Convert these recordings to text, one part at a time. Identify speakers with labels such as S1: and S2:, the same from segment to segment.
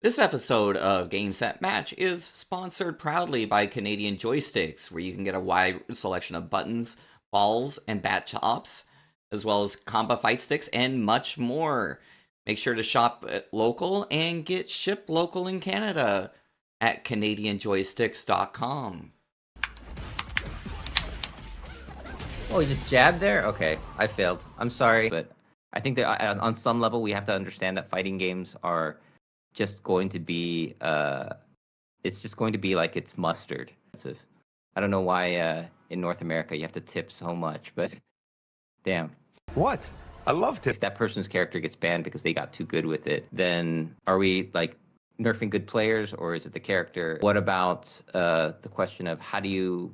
S1: This episode of GameSetMatch is sponsored proudly by Canadian Joysticks, where you can get a wide selection of buttons, balls, and bat chops, as well as combo fight sticks and much more. Make sure to shop at local and get shipped local in Canada at CanadianJoysticks.com.
S2: Oh, you just jabbed there? Okay, I failed. I'm sorry, but I think that on some level we have to understand that fighting games are just going to be it's just going to be like it's mustard. So I don't know why in North America you have to tip so much, but damn.
S3: What? I love
S2: If
S3: tip.
S2: that person's character gets banned because they got too good with it, then are we like nerfing good players, or is it the character? What about the question of how do you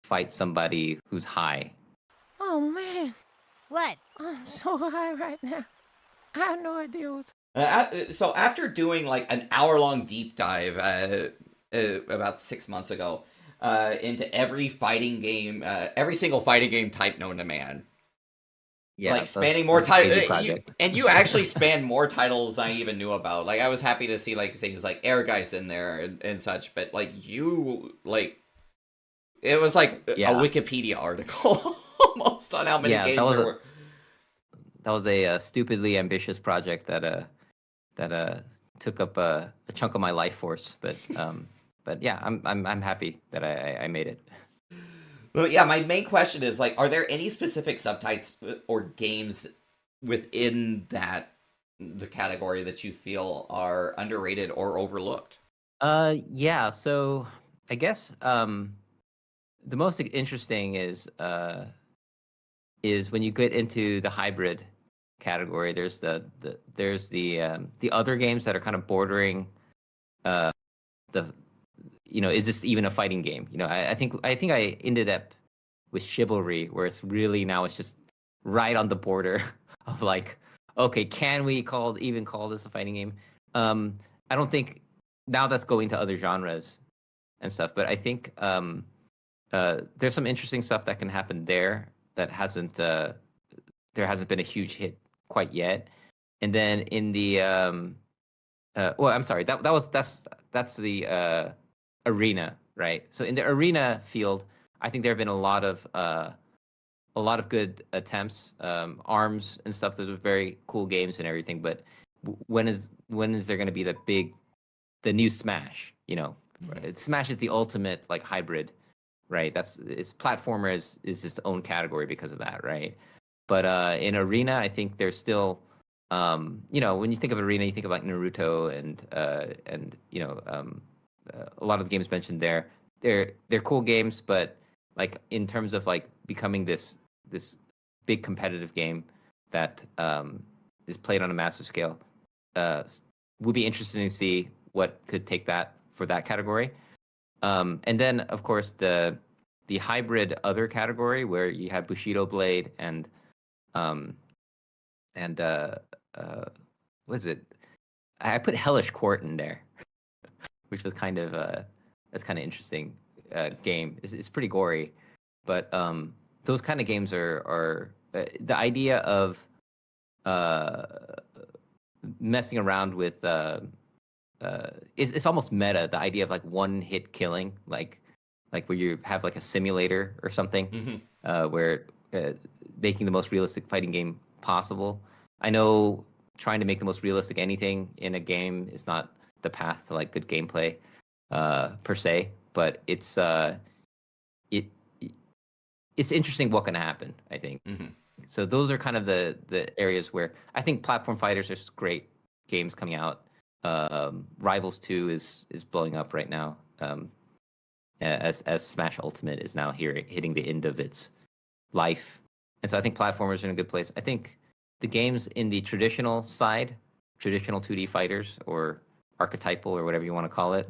S2: fight somebody who's high?
S4: Oh man,
S5: What?
S4: I'm so high right now. I have no idea what's.
S1: So after doing like an hour-long deep dive about 6 months ago into every fighting game, every single fighting game type known to man,
S2: Yeah,
S1: like spanning more
S2: that's a crazy
S1: titles,
S2: project.
S1: and you actually spanned more titles than I even knew about. Like I was happy to see like things like Air Guys in there and such, but like you like it was like a
S2: Yeah.
S1: Wikipedia article almost on how many
S2: Yeah,
S1: games
S2: that was
S1: there
S2: a-
S1: were.
S2: That was a stupidly ambitious project that took up a chunk of my life force. But yeah, I'm happy that I made it.
S1: But yeah, my main question is like, are there any specific subtypes or games within the category that you feel are underrated or overlooked?
S2: Yeah. So I guess the most interesting is when you get into the hybrid category. There's the other games that are kind of bordering the is this even a fighting game? I think I ended up with Chivalry, where it's really now it's just right on the border of like, okay, can we call this a fighting game? I don't think now that's going to other genres and stuff, but I think there's some interesting stuff that can happen there that there hasn't been a huge hit quite yet. And then in the well, I'm sorry, that's the arena, right? So in the arena field, I think there have been a lot of good attempts, arms and stuff. Those are very cool games and everything. But when is there going to be the new Smash? Smash is the ultimate like hybrid, right? It's platformer is its own category because of that, right? But in arena, I think there's still when you think of arena, you think about Naruto and a lot of the games mentioned there. They're cool games, but like in terms of like becoming this big competitive game that is played on a massive scale, would be interesting to see what could take that for that category. And then of course the hybrid other category where you have Bushido Blade and what is it? I put Hellish Court in there, which was kind of that's kind of interesting game. It's pretty gory, but those kind of games are the idea of messing around with it's almost meta. The idea of like one hit killing, like where you have like a simulator or something, where making the most realistic fighting game possible. I know trying to make the most realistic anything in a game is not the path to like good gameplay per se, but it's interesting what can happen, I think. So those are kind of the areas where I think platform fighters are great games coming out. Rivals 2 is blowing up right now, as Smash Ultimate is now hitting the end of its life. And so I think platformers are in a good place. I think the games in the traditional side, traditional 2D fighters or archetypal or whatever you want to call it,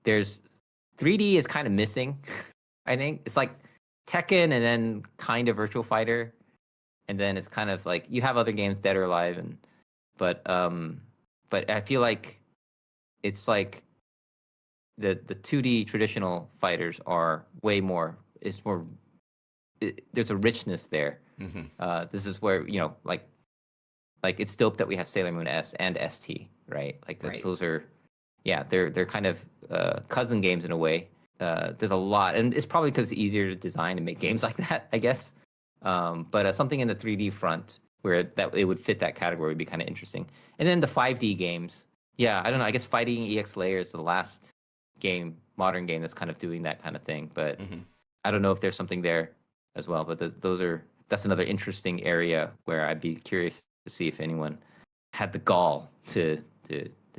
S2: there's 3D is kind of missing. I think it's like Tekken and then kind of Virtual Fighter, and then it's kind of like you have other games, Dead or Alive, but I feel like it's like the 2D traditional fighters are way more. It's more. There's a richness there. This is where like it's dope that we have Sailor Moon S and ST, right? Like
S1: Right.
S2: those are, yeah, they're kind of cousin games in a way. There's a lot, and it's probably because it's easier to design and make games like that, I guess. But something in the 3D front where that it would fit that category would be kind of interesting. And then the 5D games, yeah, I don't know. I guess Fighting EX Layer is the last modern game that's kind of doing that kind of thing. But
S1: Hmm.
S2: I don't know if there's something there as well. But that's another interesting area where I'd be curious to see if anyone had the gall to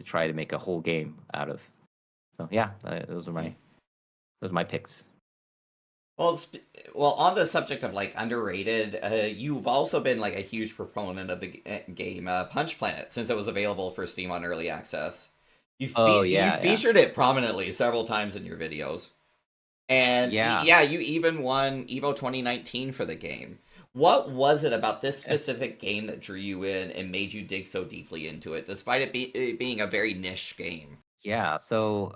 S2: try to make a whole game out of. So yeah, those are my picks.
S1: Well, well, on the subject of like underrated, you've also been like a huge proponent of the game Punch Planet since it was available for Steam on early access.
S2: Oh
S1: You
S2: yeah, yeah,
S1: featured it prominently several times in your videos, and
S2: yeah.
S1: yeah, you even won Evo 2019 for the game. What was it about this specific game that drew you in and made you dig so deeply into it, despite it being a very niche game?
S2: Yeah. So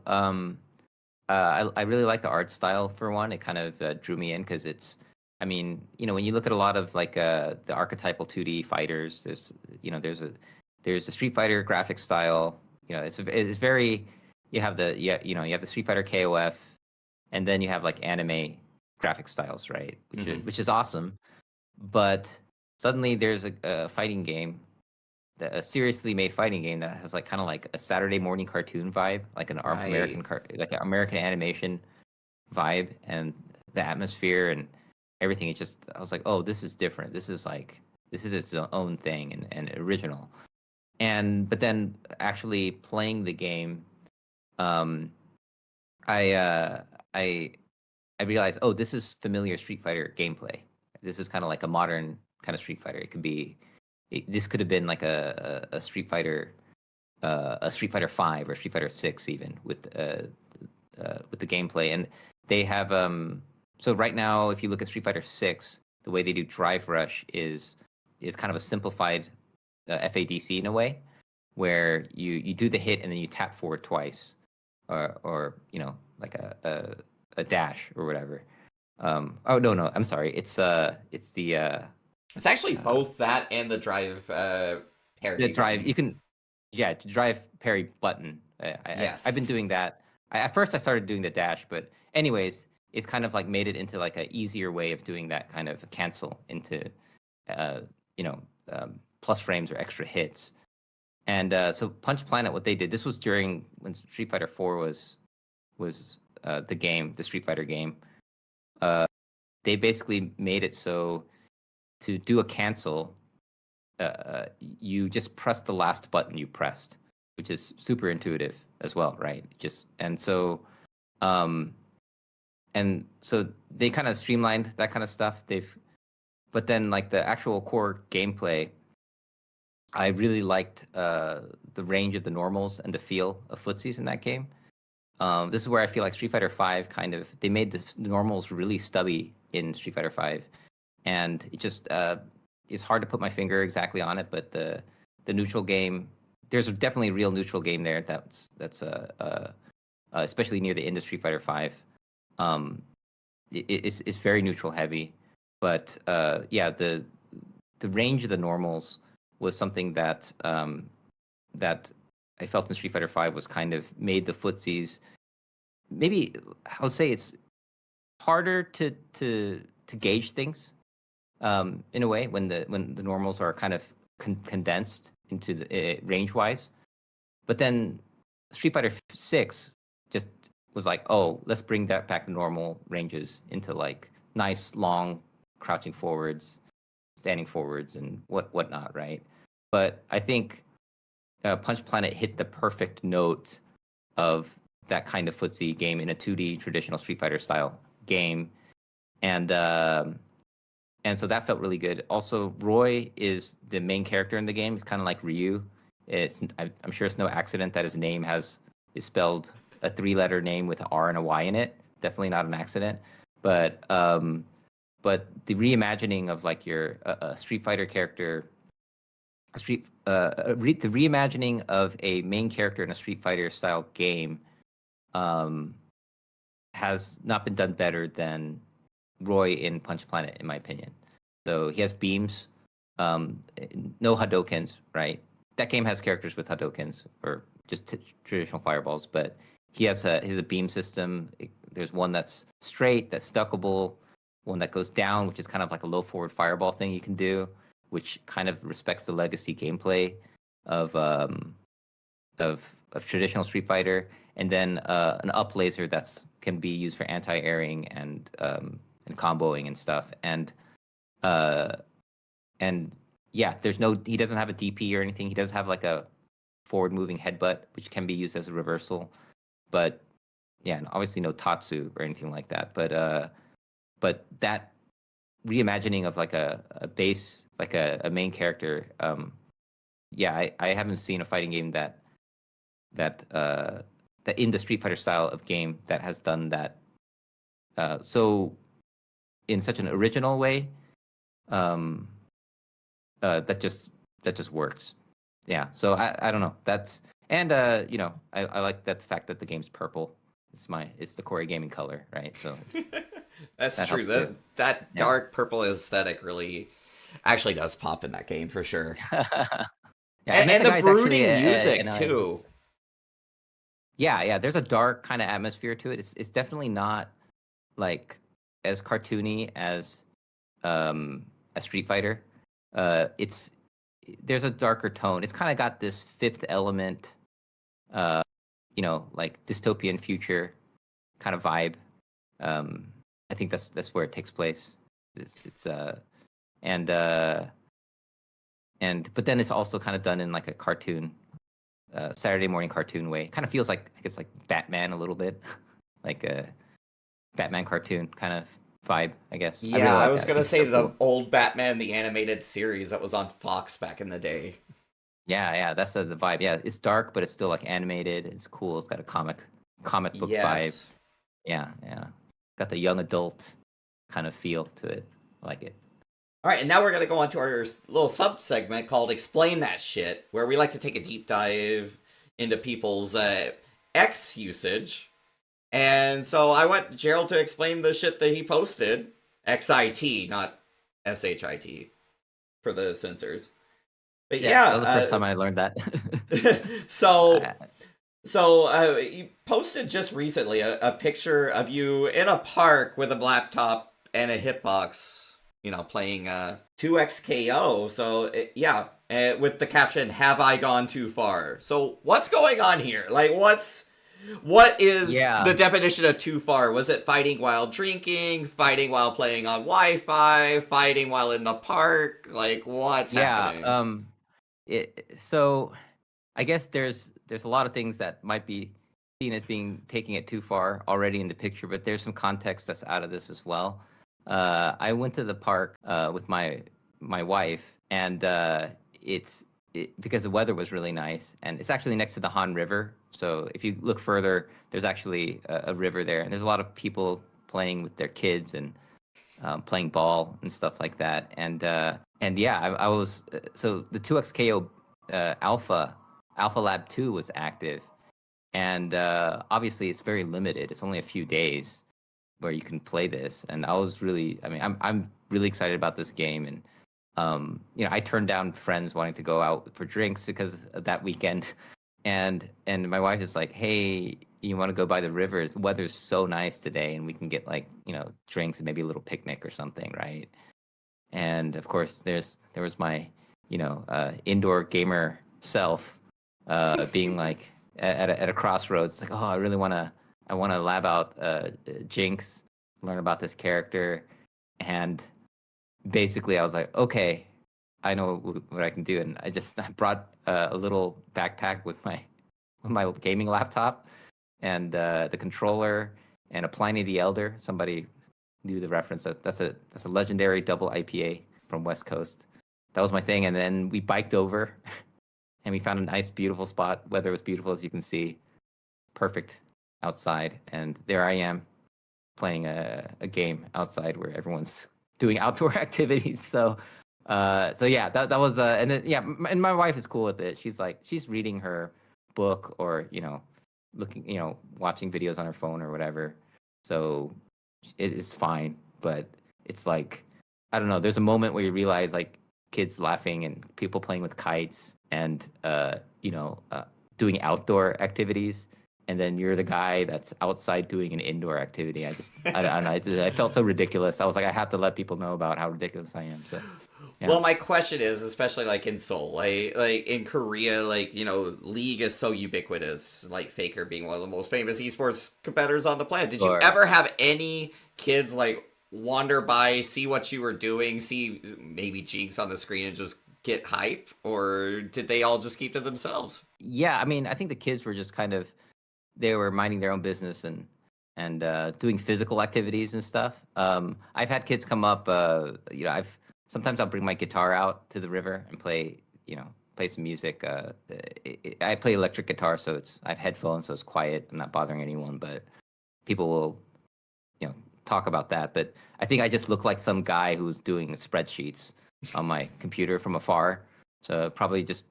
S2: I really like the art style for one. It kind of drew me in because I mean, when you look at a lot of like the archetypal 2D fighters, there's a Street Fighter graphic style. It's very you have the you have the Street Fighter KOF, and then you have like anime graphic styles, right?
S1: Hmm.
S2: Which is awesome. But suddenly there's a fighting game, a seriously made fighting game that has like kind of like a Saturday morning cartoon vibe, like an
S1: Right.
S2: like an American animation vibe, and the atmosphere and everything. It just I was like, oh, this is different. This is its own thing and original. But then actually playing the game, um, I uh, I I realized, oh, this is familiar Street Fighter gameplay. This is kind of like a modern kind of Street Fighter. This could have been like a Street Fighter, a Street Fighter 5 or Street Fighter 6 even with the gameplay. And they have so right now, if you look at Street Fighter 6, the way they do Drive Rush is kind of a simplified FADC in a way, where you do the hit and then you tap forward twice, or like a dash or whatever. Oh no, I'm sorry. It's
S1: It's actually
S2: uh,
S1: both that and the drive
S2: the
S1: parry
S2: drive.
S1: button.
S2: You can, yeah, drive parry button. I've been
S1: Yes.
S2: doing that. At first I started doing the dash, but anyways, it's kind of like made it into like a easier way of doing that kind of cancel into, uh, you know, plus frames or extra hits. And so Punch Planet, what they did, this was during when Street Fighter 4 was the Street Fighter game. Uh, they basically made it so to do a cancel, you just press the last button you pressed, which is super intuitive as well, right? Um, and so they kind of streamlined that kind of stuff. But then like the actual core gameplay, I really liked the range of the normals and the feel of footsies in that game. This is where I feel like Street Fighter Five they made the normals really stubby in Street Fighter Five, and it just it's hard to put my finger exactly on it. But the neutral game, there's definitely a real neutral game there. Especially near the end of Street Fighter Five. Um, it's very neutral heavy, but yeah, the range of the normals was something that I felt in Street Fighter Five was kind of made the footsies. Maybe I would say it's harder to gauge things in a way when the normals are kind of condensed into the range wise. But then Street Fighter 6 just was like, oh, let's bring that back to normal ranges into like nice long crouching forwards, standing forwards, and whatnot, right? But I think Punch Planet hit the perfect note of that kind of footsie game in a 2D traditional Street Fighter style game, and and so that felt really good. Also, Roy is the main character in the game. It's kind of like Ryu. I'm sure it's no accident that his name is spelled a three-letter name with an R and a Y in it. Definitely not an accident. But the reimagining of like your a Street Fighter character, the reimagining of a main character in a Street Fighter style game, um, has not been done better than Roy in Punch Planet, in my opinion. So he has beams, um, no Hadokens, right? that game has characters with Hadokens or just traditional fireballs, but he has a beam system. There's one that's straight, that's stuckable, one that goes down, which is kind of like a low forward fireball thing you can do, which kind of respects the legacy gameplay of traditional Street Fighter, and then an up laser that's can be used for anti-airing and comboing and stuff. And yeah, he doesn't have a DP or anything. He does have like a forward moving headbutt, which can be used as a reversal. But yeah, and obviously no Tatsu or anything like that. But that reimagining of like a base, like a main character, yeah, I haven't seen a fighting game that in the Street Fighter style of game that has done that so in such an original way. That just works. Yeah. So I don't know. That's and I like that the fact that the game's purple. It's the Core Gaming color, right? So
S1: That's
S2: that
S1: true.
S2: helps too.
S1: That dark purple aesthetic really actually does pop in that game for sure.
S2: Yeah,
S1: And the
S2: guy's
S1: brooding
S2: actually
S1: music too.
S2: Yeah. There's a dark kind of atmosphere to it. It's definitely not like as cartoony as Street Fighter. There's a darker tone. It's kind of got this Fifth Element, like dystopian future kind of vibe. I think that's where it takes place. But then it's also kind of done in like a cartoon, Saturday morning cartoon way. Kind of feels like I guess like Batman a little bit, like a Batman cartoon kind of vibe, I guess.
S1: Yeah, I was gonna say the
S2: cool.
S1: old Batman, the animated series that was on Fox back in the day.
S2: Yeah, that's the vibe. Yeah, it's dark, but it's still like animated. It's cool. It's got a comic book vibe. Yeah. Got the young adult kind of feel to it. I like it.
S1: All right, and now we're gonna go on to our little sub segment called "Explain That Shit," where we like to take a deep dive into people's X usage. And so I want Gerald to explain the shit that he posted. XIT, not SHIT, for the censors. But
S2: That was the first time I learned that.
S1: So you posted just recently a picture of you in a park with a laptop and a hitbox, playing 2XKO. So with the caption, "Have I gone too far?" So what's going on here? Like, what is the definition of too far? Was it fighting while drinking, fighting while playing on Wi-Fi, fighting while in the park? Like, what's happening?
S2: So I guess there's a lot of things that might be seen as taking it too far already in the picture, but there's some context that's out of this as well. I went to the park with my wife, and because the weather was really nice, and it's actually next to the Han River. So if you look further, there's actually a river there, and there's a lot of people playing with their kids and playing ball and stuff like that. And yeah, I was so the 2XKO Alpha Lab 2 was active, and obviously it's very limited. It's only a few days where you can play this, and I'm really excited about this game. And I turned down friends wanting to go out for drinks because of that weekend. And my wife is like, "Hey, you want to go by the river? The weather's so nice today, and we can get like, drinks and maybe a little picnic or something, right?" And of course, there was my, indoor gamer self, being like at a crossroads, like, "Oh, I want to lab out Jinx, learn about this character," and basically I was like, okay, I know what I can do, and I brought a little backpack with my gaming laptop and the controller and a Pliny the Elder. Somebody knew the reference. That's a legendary double IPA from West Coast. That was my thing, and then we biked over, and we found a nice, beautiful spot. Weather was beautiful, as you can see, perfect outside, and there I am playing a game outside where everyone's doing outdoor activities. So yeah, that was and then and my wife is cool with it. She's reading her book or looking, watching videos on her phone or whatever. So it is fine, but it's like, I don't know. There's a moment where you realize like kids laughing and people playing with kites and doing outdoor activities, and then you're the guy that's outside doing an indoor activity. I felt so ridiculous. I was like, I have to let people know about how ridiculous I am. So, yeah.
S1: Well, my question is, especially like in Seoul, like in Korea, like League is so ubiquitous. Like Faker being one of the most famous esports competitors on the planet. Did you
S2: Sure.
S1: ever have any kids like wander by, see what you were doing, see maybe Jinx on the screen, and just get hype, or did they all just keep to themselves?
S2: Yeah, I mean, I think the kids were just they were minding their own business and doing physical activities and stuff. I've had kids come up. Sometimes I'll bring my guitar out to the river and play some music. I play electric guitar, so I have headphones, so it's quiet. I'm not bothering anyone, but people will talk about that. But I think I just look like some guy who's doing spreadsheets on my computer from afar. So probably just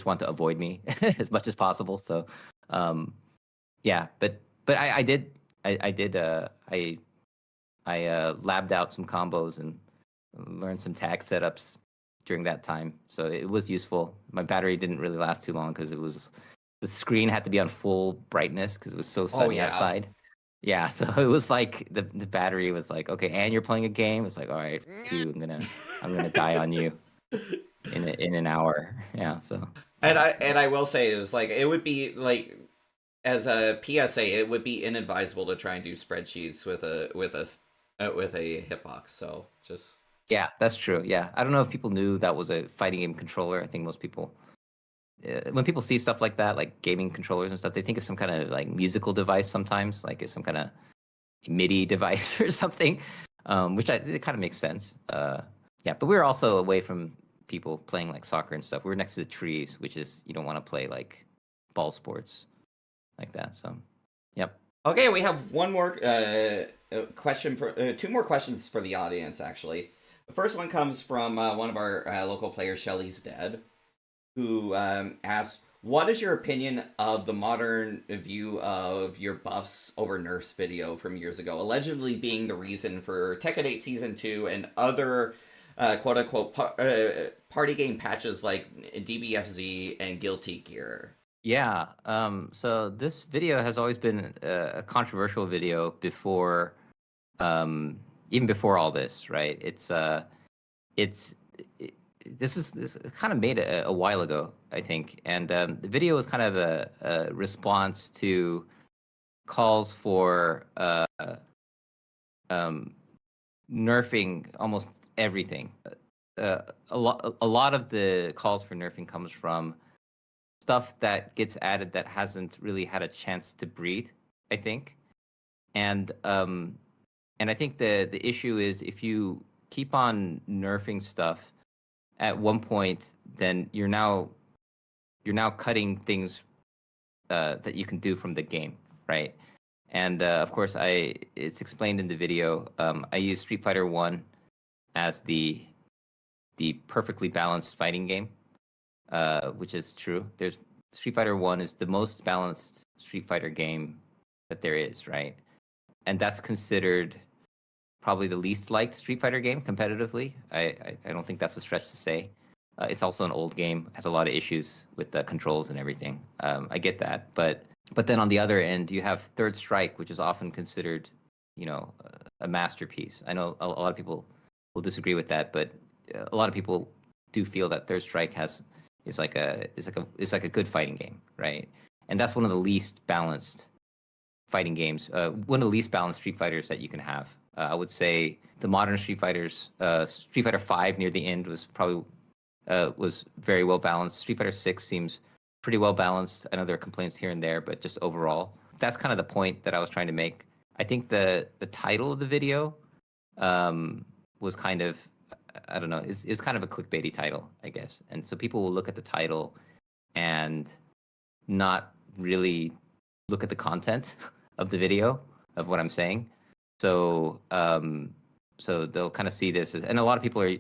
S2: want to avoid me as much as possible. So yeah, but I did labbed out some combos and learned some tag setups during that time. So it was useful. My battery didn't really last too long because the screen had to be on full brightness because it was so sunny outside. Yeah, so it was like the battery was like, okay, and you're playing a game. It's like, all right, phew, I'm gonna die on you in an hour. Yeah, so.
S1: And I will say is like it would be like as a PSA, it would be inadvisable to try and do spreadsheets with a hitbox. So just
S2: Yeah, that's true. Yeah, I don't know if people knew that was a fighting game controller. I think most people, when people see stuff like that, like gaming controllers and stuff, they think it's some kind of like musical device. Sometimes, like it's some kind of MIDI device or something, it kind of makes sense. Yeah, but we were also away from people playing like soccer and stuff. We were next to the trees, which is you don't want to play like ball sports like that. So, yep.
S1: Okay, we have one more question for 2 more questions for the audience. Actually, the first one comes from one of our local players, Shelly's Dead, who asks, "What is your opinion of the modern view of your buffs over nerfs video from years ago, allegedly being the reason for Tekken 8 Season 2 and other quote unquote party game patches like DBFZ and Guilty Gear?"
S2: Yeah. So this video has always been a controversial video before, even before all this, right? This kind of made a while ago, I think, and the video was kind of a response to calls for nerfing almost everything. A lot of the calls for nerfing comes from stuff that gets added that hasn't really had a chance to breathe, I think. And I think the issue is if you keep on nerfing stuff at one point, then you're now cutting things that you can do from the game, right? And of course, it's explained in the video. I use Street Fighter 1 as the perfectly balanced fighting game, which is true. Street Fighter 1 is the most balanced Street Fighter game that there is, right? And that's considered probably the least liked Street Fighter game competitively. I don't think that's a stretch to say. It's also an old game, has a lot of issues with the controls and everything. I get that, but then on the other end, you have Third Strike, which is often considered, a masterpiece. I know a lot of people will disagree with that, but a lot of people do feel that Third Strike is like a good fighting game, right? And that's one of the least balanced fighting games, one of the least balanced Street Fighters that you can have. I would say the modern Street Fighters, Street Fighter 5 near the end was probably was very well balanced. Street Fighter 6 seems pretty well balanced. I know there are complaints here and there, but just overall, that's kind of the point that I was trying to make. I think the title of the video was kind of, I don't know, is kind of a clickbaity title, I guess. And so people will look at the title and not really look at the content of the video of what I'm saying. So they'll kind of see this, and a lot of people are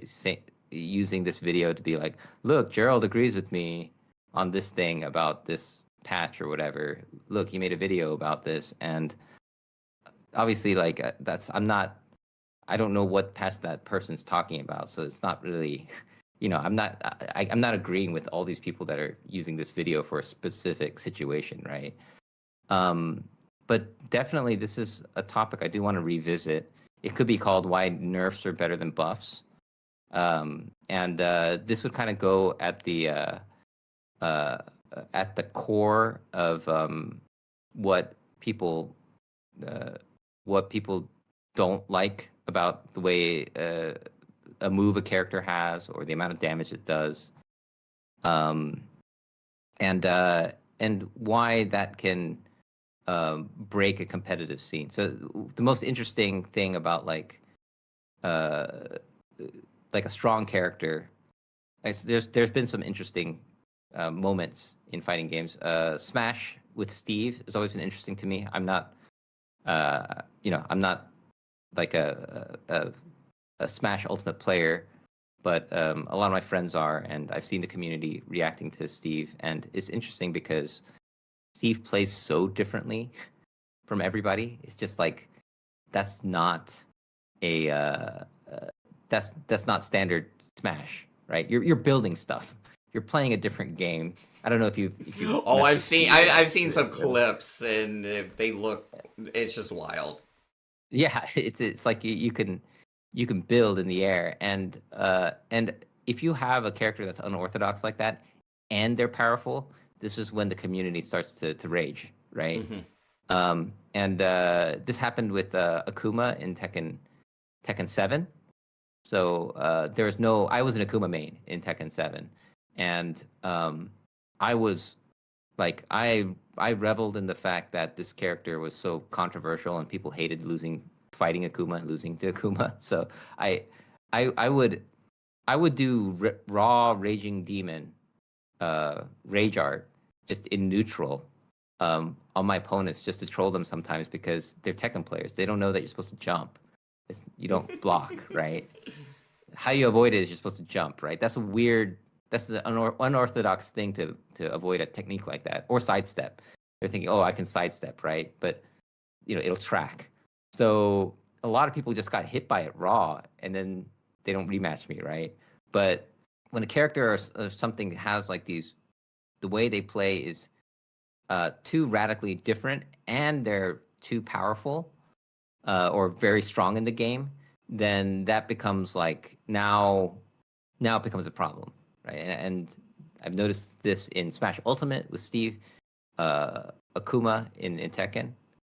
S2: using this video to be like, look, Gerald agrees with me on this thing about this patch or whatever. Look, he made a video about this, and obviously, like I don't know what patch that person's talking about, so it's not really I'm not agreeing with all these people that are using this video for a specific situation, right? But definitely this is a topic I do want to revisit. It could be called Why Nerfs Are Better Than Buffs. And this would kind of go uh, at the core of what people what people don't like about the way a move a character has or the amount of damage it does, um, and why that can break a competitive scene. So the most interesting thing about uh, like a strong character, there's been some interesting moments in fighting games. Smash with Steve has always been interesting to me. I'm not I'm not like a Smash Ultimate player, but a lot of my friends are, and I've seen the community reacting to Steve, and it's interesting because Steve plays so differently from everybody. It's just like that's not a that's not standard Smash, right? You're building stuff. You're playing a different game. I don't know if you.
S1: Oh, I've seen some clips, and they look. It's just wild.
S2: Yeah, it's like you can build in the air, and if you have a character that's unorthodox like that, and they're powerful, this is when the community starts to rage, right? And this happened with Akuma in Tekken 7. So I was an Akuma main in Tekken 7, and I was like I reveled in the fact that this character was so controversial and people hated fighting Akuma and losing to Akuma. So I I would do raw raging demon rage art just in neutral on my opponents just to troll them sometimes because they're Tekken players. They don't know that you're supposed to jump. You don't block, right? How you avoid it is you're supposed to jump, right? That's an unorthodox thing to avoid a technique like that, or sidestep. They're thinking, oh, I can sidestep, right? But it'll track. So a lot of people just got hit by it raw, and then they don't rematch me, right? But when a character or something has like the way they play is too radically different, and they're too powerful or very strong in the game, then that becomes like now it becomes a problem, right? And I've noticed this in Smash Ultimate with Steve, Akuma in Tekken.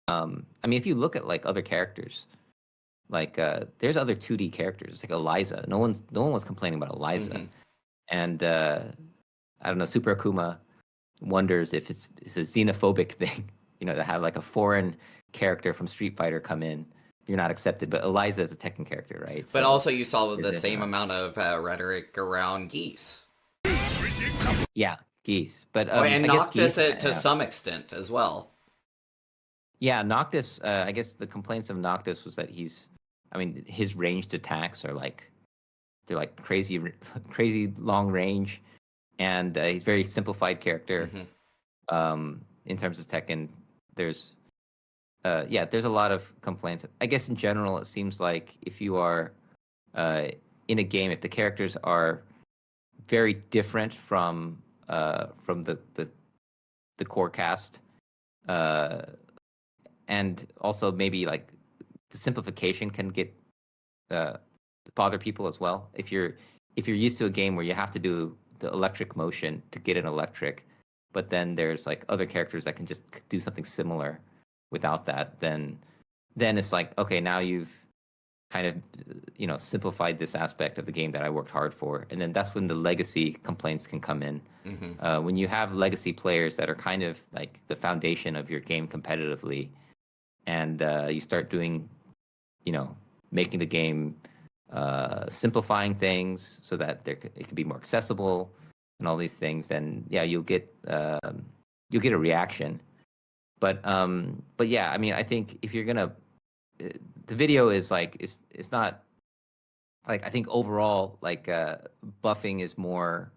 S2: I mean, if you look at like other characters, like there's other 2D characters, like Eliza. No one was complaining about Eliza, and I don't know. Super Akuma wonders if it's a xenophobic thing, to have like a foreign character from Street Fighter come in. You're not accepted, but Eliza is a Tekken character, right?
S1: But also, you saw the same amount of rhetoric around Geese.
S2: Yeah, Geese. But
S1: and
S2: I
S1: Noctis
S2: guess
S1: to some extent as well.
S2: Yeah, Noctis. I guess the complaints of Noctis was that his ranged attacks are they're like crazy long range, and he's a very simplified character. In terms of Tekken, there's a lot of complaints. I guess in general, it seems like if you are in a game, if the characters are very different from the core cast, and also maybe like the simplification can get bother people as well. If you're used to a game where you have to do the electric motion to get an electric, but then there's like other characters that can just do something similar without that, then it's like, okay, now you've kind of simplified this aspect of the game that I worked hard for, and then that's when the legacy complaints can come in. When you have legacy players that are kind of like the foundation of your game competitively, and you start doing, making the game simplifying things so that it can be more accessible and all these things, then yeah, you'll get a reaction. But yeah, I mean, I think if you're gonna, the video is like it's not like, I think overall like buffing is more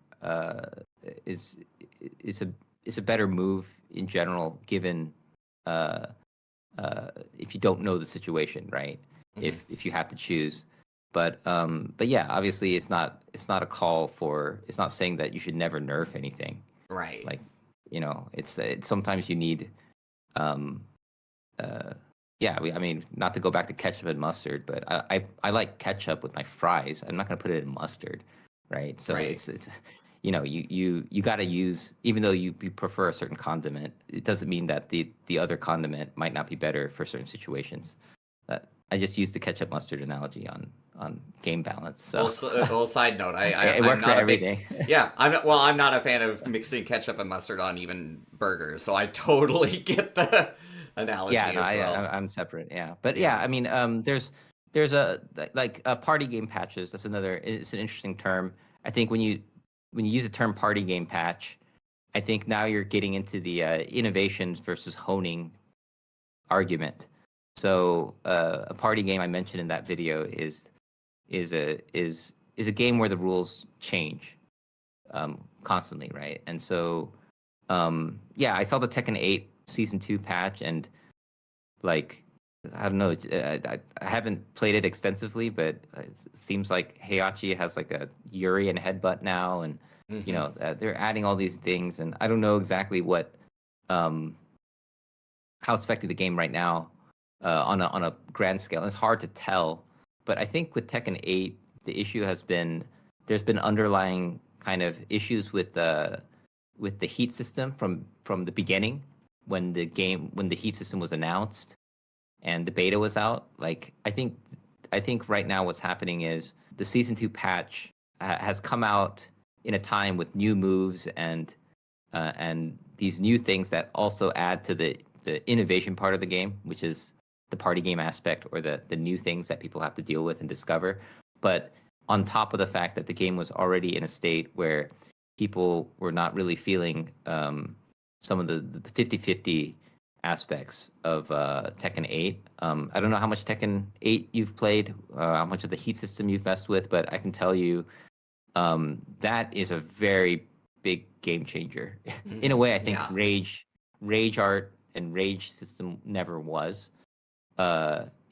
S2: is a better move in general, given if you don't know the situation, right? If you have to choose. But yeah, obviously it's not a call for, it's not saying that you should never nerf anything.
S1: Right.
S2: Like, it's sometimes you need yeah, I mean, not to go back to ketchup and mustard, but I like ketchup with my fries. I'm not gonna put it in mustard, right? So
S1: Right.
S2: it's you got to use, even though you prefer a certain condiment, it doesn't mean that the other condiment might not be better for certain situations. I just used the ketchup mustard analogy on game balance. So
S1: Well, side note,
S2: it
S1: I'm
S2: worked for
S1: not a big.
S2: everything.
S1: Yeah, I'm not a fan of mixing ketchup and mustard on even burgers, so I totally get the analogy
S2: Yeah, no,
S1: as well.
S2: I'm separate. Yeah, but yeah,
S1: Yeah.
S2: I mean, there's a like party game patches. That's another. It's an interesting term. I think when you use the term party game patch, I think now you're getting into the innovations versus honing argument. So a party game I mentioned in that video is a game where the rules change constantly, right? And so yeah, I saw the Tekken 8 Season 2 patch, and like I don't know, I haven't played it extensively, but it seems like Heihachi has like a Yuri and headbutt now, and
S1: Hmm.
S2: they're adding all these things, and I don't know exactly what um, how it's affecting the game right now on a grand scale. And it's hard to tell, but I think with Tekken 8, the issue has been there's been underlying kind of issues with the heat system from the beginning when the heat system was announced and the beta was out. Like I think right now what's happening is the season 2 patch has come out in a time with new moves and these new things that also add to the innovation part of the game, which is the party game aspect or the new things that people have to deal with and discover. But on top of the fact that the game was already in a state where people were not really feeling some of the 50-50 aspects of Tekken 8. I don't know how much Tekken 8 you've played, how much of the heat system you've messed with, but I can tell you that is a very big game changer. In a
S1: Hmm.
S2: way, I think
S1: Yeah.
S2: Rage Art and Rage system never was.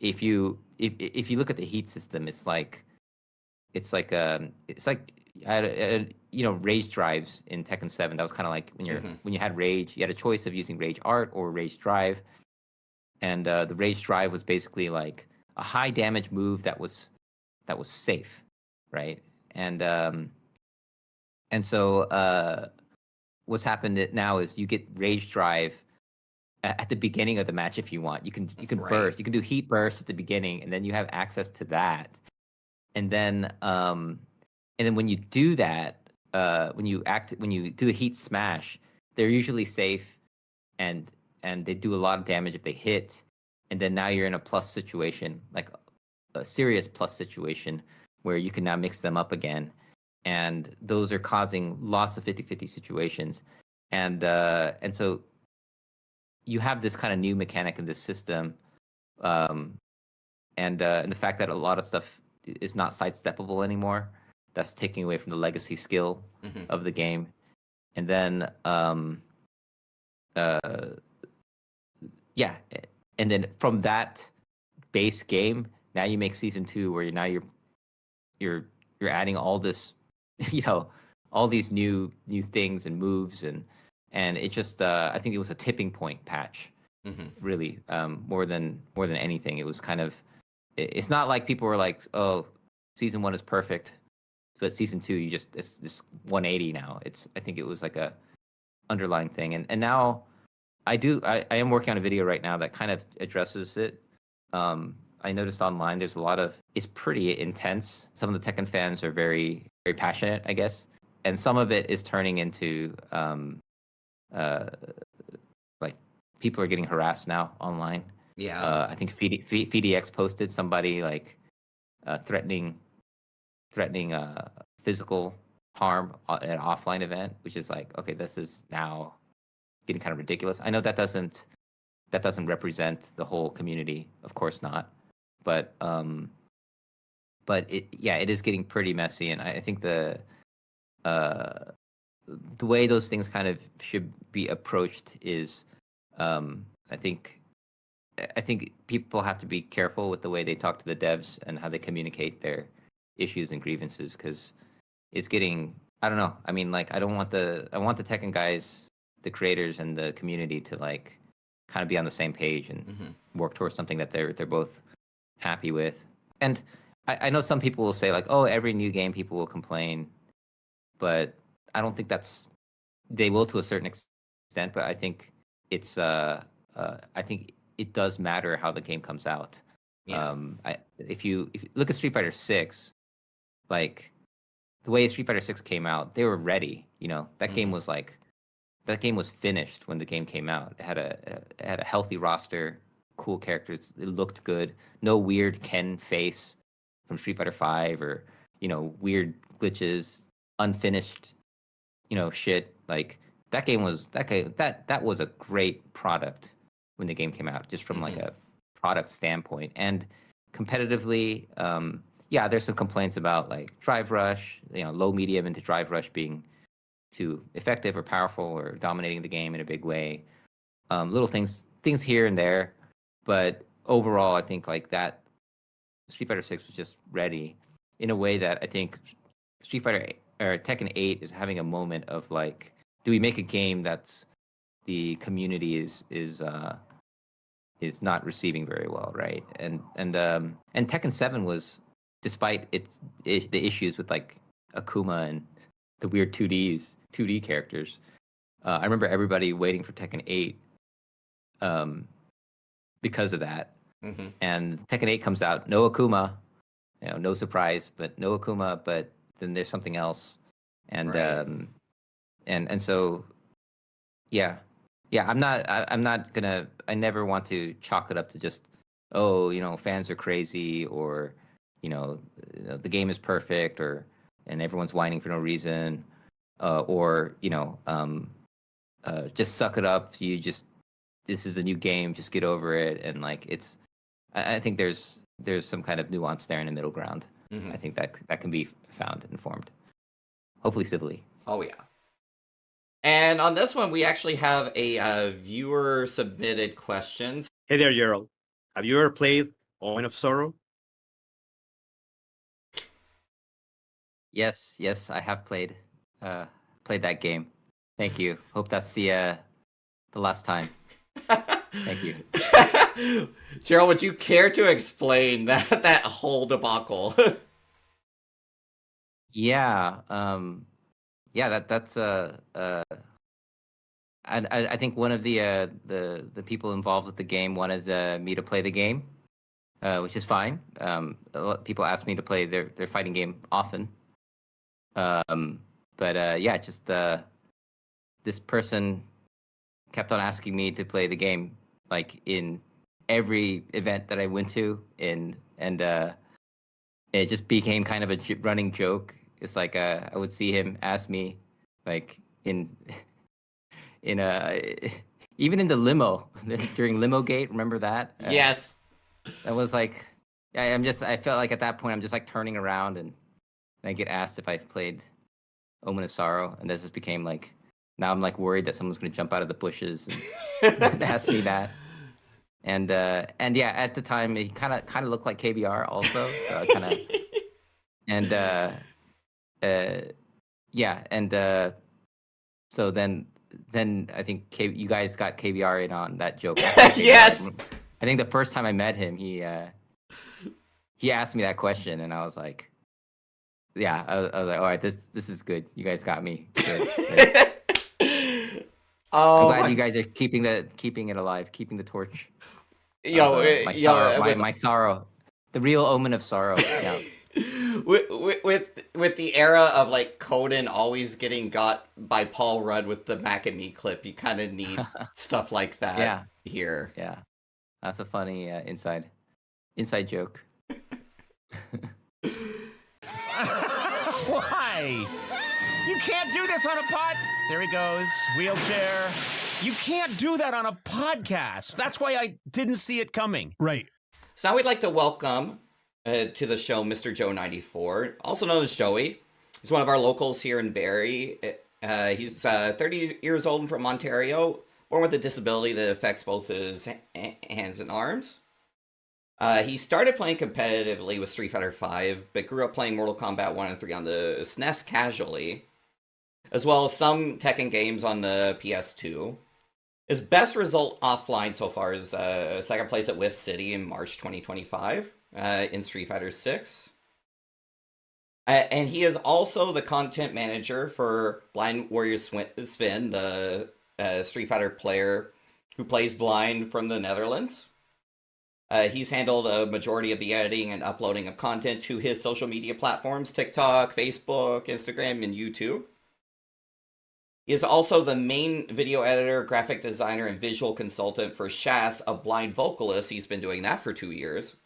S2: If you look at the heat system, it's like rage drives in Tekken 7. That was kind of like
S1: Hmm.
S2: when you had rage, you had a choice of using Rage Art or Rage Drive, and the Rage Drive was basically like a high damage move that was safe, right? And so what's happened now is you get Rage Drive at the beginning of the match if you want. You can
S1: Right.
S2: burst, you can do heat burst at the beginning, and then you have access to that. And then when you do that, when you do a heat smash, they're usually safe and they do a lot of damage if they hit. And then now you're in a plus situation, like a serious plus situation where you can now mix them up again. And those are causing lots of 50-50 situations. And so you have this kind of new mechanic in this system. Um, and the fact that a lot of stuff is not sidesteppable anymore, that's taking away from the legacy skill
S1: Hmm.
S2: of the game. And then uh, yeah, and then from that base game, now you make season 2 where you're you're adding all this, you know, all these new things and moves, and it just I think it was a tipping point patch,
S1: Hmm.
S2: really, more than anything. It was kind of, it's not like people were like, oh, season 1 is perfect, but season 2 it's just 180 now. I think it was like a underlying thing, and now I am working on a video right now that kind of addresses it. I noticed online there's a lot of, it's pretty intense. Some of the Tekken fans are very very passionate, I guess, and some of it is turning into uh, like people are getting harassed now online.
S1: Yeah.
S2: I think FDX posted somebody like threatening physical harm at an offline event, which is like, okay, this is now getting kind of ridiculous. I know that doesn't represent the whole community, of course not, but it is getting pretty messy, and I think uh, the way those things kind of should be approached is, I think I think people have to be careful with the way they talk to the devs and how they communicate their issues and grievances, because it's getting, I don't know. I mean, like, I want the Tekken guys, the creators and the community to like kind of be on the same page and work towards something that they're both happy with. And I know some people will say like, oh, every new game people will complain, but I don't think they will to a certain extent, but I think it's I think it does matter how the game comes out.
S1: Yeah.
S2: If you look at Street Fighter 6, like the way Street Fighter 6 came out, they were ready. That game was finished when the game came out. It had a healthy roster, cool characters. It looked good. No weird Ken face from Street Fighter 5 or weird glitches, unfinished shit. Like that was a great product when the game came out, just from like a product standpoint. And competitively, there's some complaints about like drive rush, low, medium into drive rush being too effective or powerful or dominating the game in a big way. Little things here and there, but overall, I think like that Street Fighter 6 was just ready in a way that I think Street Fighter or Tekken 8 is having a moment of like, do we make a game that's the community is not receiving very well, right? And Tekken 7 was, despite the issues with like Akuma and the weird 2D characters, I remember everybody waiting for Tekken 8 because of that. And Tekken 8 comes out, no Akuma, no surprise, but no Akuma, but then there's something else. And
S1: Right.
S2: and so I'm not gonna, I never want to chalk it up to just, fans are crazy, or the game is perfect, and everyone's whining for no reason, or just suck it up. This is a new game, just get over it. And like, I think there's some kind of nuance there in the middle ground. I think that can be found and formed, hopefully civilly.
S1: Oh yeah. And on this one, we actually have a viewer submitted questions.
S3: Hey there, Gerald. Have you ever played Omen of Sorrow?
S2: Yes, I have played that game. Thank you. Hope that's the last time. Thank you.
S1: Gerald, would you care to explain that whole debacle?
S2: Yeah. That's I think one of the people involved with the game wanted me to play the game, which is fine. A lot of people ask me to play their fighting game often. Just this person kept on asking me to play the game, like in every event that I went to, and it just became kind of a running joke. It's like I would see him ask me, like in even in the limo during Limo Gate. Remember that?
S1: Yes.
S2: That was like, I felt like at that point I'm just like turning around, and I get asked if I've played Omen of Sorrow, and that just became like, now I'm like worried that someone's gonna jump out of the bushes and ask me that. And yeah, at the time he kind of looked like KBR also, so then I think you guys got KBR in on that joke.
S1: Yes.
S2: I think the first time I met him, he asked me that question, and I was like, yeah, I was like, all right, this is good. You guys got me. Good.
S1: Oh,
S2: I'm glad you guys are keeping it alive, keeping the torch. My sorrow, the real Omen of Sorrow. Yeah.
S1: with the era of like Coden always getting got by Paul Rudd with the Mac and Me clip, you kind of need stuff like that here.
S2: Yeah, that's a funny inside joke.
S5: Why? You can't do this on a pod. There he goes, wheelchair. You can't do that on a podcast. That's why I didn't see it coming.
S6: Right.
S1: So now we'd like to welcome to the show Mr. Joe94, also known as Joey. He's one of our locals here in Barrie. He's 30 years old and from Ontario, born with a disability that affects both his hands and arms. He started playing competitively with Street Fighter V, but grew up playing Mortal Kombat 1 and 3 on the SNES casually, as well as some Tekken games on the PS2. His best result offline so far is second place at Whiff City in March 2025 in Street Fighter VI. And he is also the content manager for BlindWarriorSven, the Street Fighter player who plays blind from the Netherlands. He's handled a majority of the editing and uploading of content to his social media platforms, TikTok, Facebook, Instagram, and YouTube. He is also the main video editor, graphic designer, and visual consultant for Shas, a blind vocalist. He's been doing that for 2 years.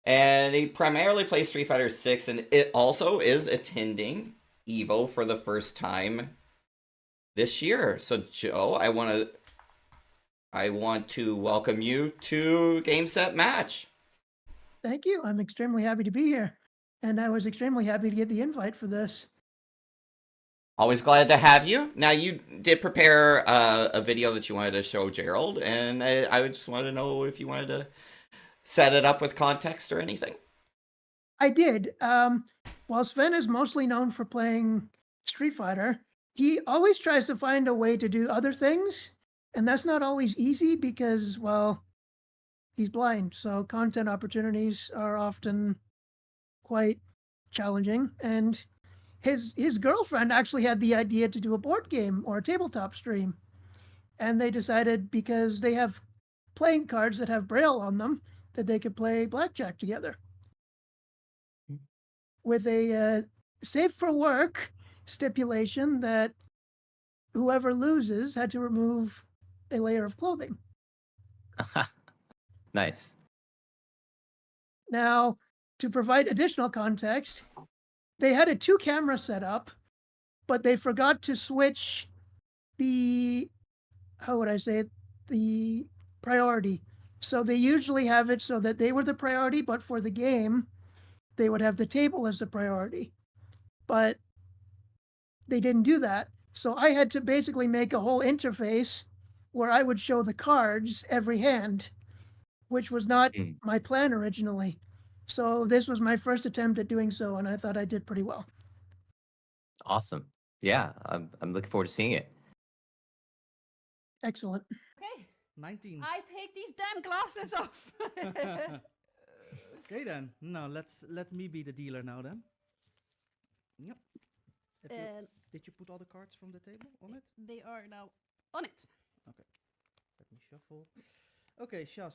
S1: And he primarily plays Street Fighter 6, and it also is attending EVO for the first time this year. So, Joe, I want to welcome you to GameSetMatch.
S6: Thank you. I'm extremely happy to be here. And I was extremely happy to get the invite for this.
S1: Always glad to have you. Now, you did prepare a video that you wanted to show Gerald, and I just wanted to know if you wanted to set it up with context or anything.
S6: I did. While Sven is mostly known for playing Street Fighter, he always tries to find a way to do other things. And that's not always easy because, well, he's blind. So content opportunities are often quite challenging. And his girlfriend actually had the idea to do a board game or a tabletop stream. And they decided, because they have playing cards that have Braille on them, that they could play blackjack together. With a safe for work stipulation that whoever loses had to remove a layer of clothing.
S2: Nice.
S6: Now, to provide additional context, they had a 2-camera setup, but they forgot to switch the, how would I say it, the priority. So they usually have it so that they were the priority, but for the game, they would have the table as the priority. But they didn't do that. So I had to basically make a whole interface where I would show the cards every hand, which was not my plan originally. So this was my first attempt at doing so, and I thought I did pretty well.
S2: Awesome. Yeah, I'm looking forward to seeing it.
S6: Excellent.
S7: Okay,
S8: 19.
S7: I take these damn glasses off.
S8: Okay then. Now let me be the dealer now then. Yep. Did you put all the cards from the table on it?
S7: They are now on it.
S8: Okay. Let me shuffle. Okay, Shas.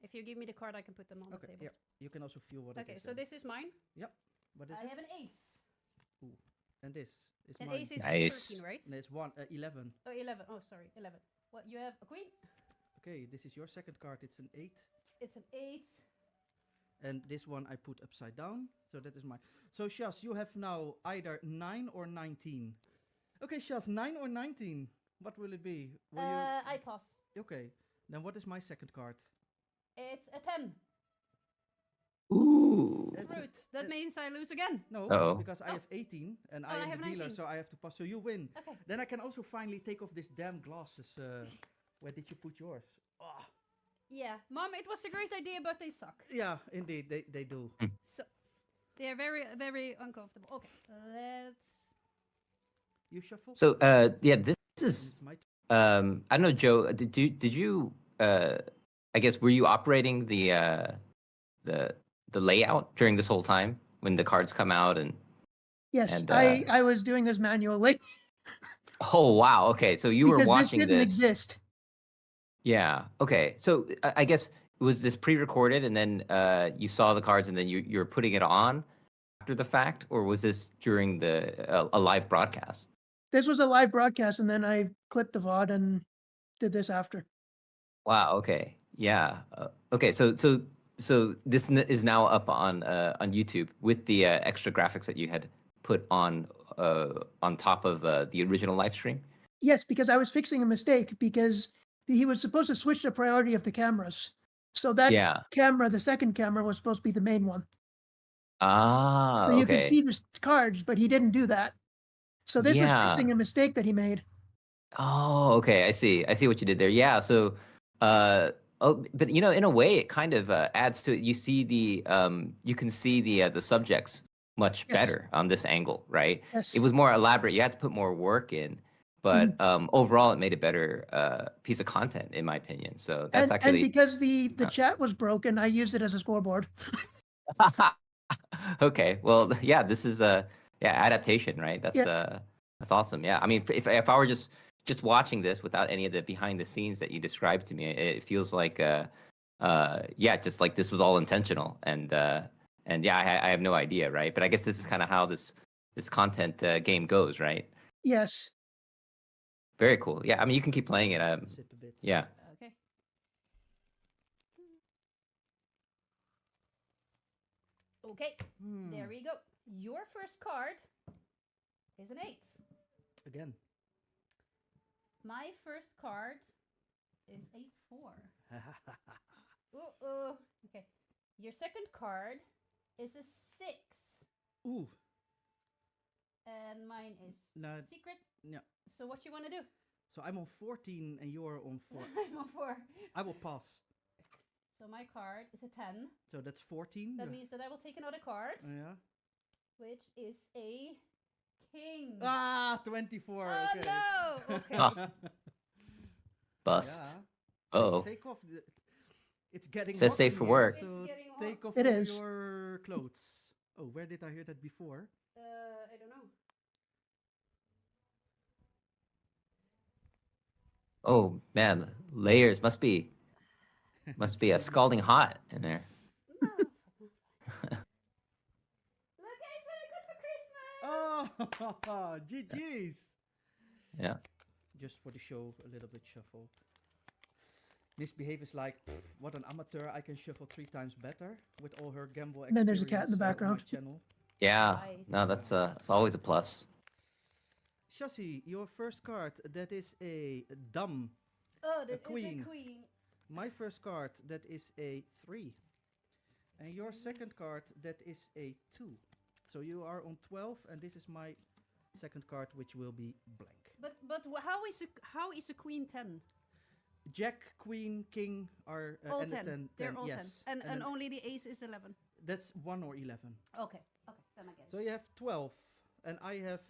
S7: If you give me the card, I can put them on the
S8: Okay,
S7: table.
S8: yeah. You can also feel what it
S7: Okay,
S8: is.
S7: so this is mine.
S8: Yep. What is
S7: I
S8: it?
S7: have an ace.
S8: Ooh. And this is
S7: An
S8: mine.
S7: ace is
S2: Nice.
S7: 13, right?
S8: And it's 11.
S7: Oh, 11. Oh, sorry, 11. What, you have a queen?
S8: Okay, this is your second card. It's an 8.
S7: It's an 8.
S8: And this one I put upside down. So that is mine. So Shas, you have now either 9 or 19. Okay, Shas, 9 or 19? What will it be? Will
S7: I pass.
S8: Okay. Then what is my second card?
S7: It's a 10.
S2: Ooh.
S8: It's a-
S7: Fruit. That means I lose again.
S8: No,
S2: Uh-oh.
S8: because I have 18 and
S7: Oh,
S8: I
S7: I
S8: am
S7: have
S8: the dealer,
S7: 19.
S8: so I have to pass. So you win.
S7: Okay.
S8: Then I can also finally take off these damn glasses. Where did you put yours? Oh,
S7: Yeah, Mom, it was a great idea, but they suck.
S8: yeah, indeed, they do.
S7: So they're very, very uncomfortable. Okay, let's.
S8: You shuffle.
S2: So yeah, this is
S8: It's my
S2: I don't know, Joe. Did you I guess were you operating the layout during this whole time when the cards come out and
S6: Yes,
S2: And,
S6: I was doing this manually
S2: oh wow, okay, so you were
S6: because
S2: watching
S6: this didn't
S2: this.
S6: exist.
S2: Yeah. Okay. So I guess was this pre-recorded and then you saw the cards and then you're putting it on after the fact, or was this during the a live broadcast?
S6: This was a live broadcast, and then I clipped the VOD and did this after.
S2: Wow. Okay. Yeah. Okay. So this is now up on YouTube with the extra graphics that you had put on top of the original live stream.
S6: Yes, because I was fixing a mistake because he was supposed to switch the priority of the cameras. So that
S2: Yeah.
S6: camera, the second camera, was supposed to be the main one.
S2: Ah.
S6: So you
S2: okay.
S6: could see the cards, but he didn't do that. So this was
S2: Yeah.
S6: fixing a mistake that he made.
S2: Oh, okay. I see. I see what you did there. Yeah. So, but in a way, it kind of adds to it. You see you can see the subjects much
S6: Yes.
S2: better on this angle, right?
S6: Yes.
S2: It was more elaborate. You had to put more work in, but overall, it made a better piece of content, in my opinion. So that's
S6: and
S2: actually
S6: because the
S2: uh,
S6: chat was broken, I used it as a scoreboard.
S2: okay. Well, yeah. This is adaptation, right? That's awesome. Yeah. I mean, if I were just watching this without any of the behind the scenes that you described to me, it feels like just like this was all intentional, and yeah, I have no idea, right? But I guess this is kind of how this content game goes, right?
S6: Yes.
S2: Very cool. Yeah, I mean, you can keep playing it.
S8: Sip a bit.
S2: Yeah.
S7: Okay. Okay, there we go. Your first card is an 8.
S8: Again.
S7: My first card is a 4. Okay. Your second card is a 6.
S8: Ooh.
S7: And mine is
S8: No.
S7: secret.
S8: Yeah.
S7: So what you want to do?
S8: So I'm on 14 and you're on 4.
S7: I'm on 4.
S8: I will pass.
S7: So my card is a 10.
S8: So that's 14.
S7: That means that I will take another card,
S8: Yeah.
S7: which is a king.
S8: Ah, 24.
S7: Oh
S8: okay.
S7: no! Okay.
S2: Oh. Bust.
S8: Yeah.
S2: Uh-oh.
S8: Take off the. It's getting.
S2: Says
S8: hot
S2: safe
S8: in
S2: for
S8: here,
S2: work.
S7: It's
S8: So
S7: getting hot.
S8: take off
S6: It
S8: all
S6: is.
S8: your clothes. Oh, where did I hear that before?
S7: I don't know.
S2: Oh man, layers must be scalding hot in there.
S7: No. Look, guys, what I got for Christmas!
S8: Oh, GG's.
S2: Yeah.
S8: Just for the show, a little bit shuffle. Misbehave is like, "Pff, what an amateur! I can shuffle 3 times better with all her gamble experience.
S6: And then there's a cat in the
S8: On my
S6: background.
S8: channel.
S2: Yeah.
S7: Right.
S2: No, that's it's always a plus.
S8: Chassis, your first card, that is a dumb.
S7: Oh, that is
S8: queen.
S7: a queen.
S8: My first card, that is a 3. And your second card, that is a 2. So you are on 12, and this is my second card, which will be blank.
S7: But how is a queen 10?
S8: Jack, Queen, King are
S7: All
S8: and
S7: 10.
S8: the 10.
S7: They're all
S8: yes.
S7: 10. And
S8: then
S7: only the ace is 11.
S8: that's 1 or 11.
S7: Okay. Okay. Then I get it.
S8: So you have 12, and I have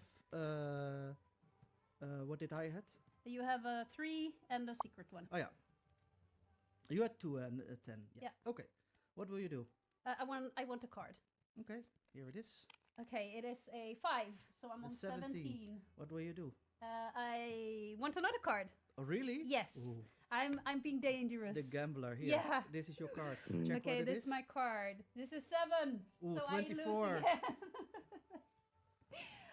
S8: what did I had?
S7: You have a 3 and a secret one.
S8: Oh yeah. You had 2 and a 10.
S7: Yeah.
S8: Okay. What will you do?
S7: I want a card.
S8: Okay. Here it is.
S7: Okay, it is a 5, so I'm on
S8: It's
S7: 17.
S8: What will you do?
S7: I want another card.
S8: Oh really?
S7: Yes.
S8: Ooh,
S7: I'm being dangerous.
S8: the gambler here.
S7: Yeah.
S8: This is your card.
S2: Mm.
S8: Check
S7: Okay,
S8: what it
S7: this is my card. This is 7.
S8: Ooh,
S7: so
S8: 24.
S7: I lose again.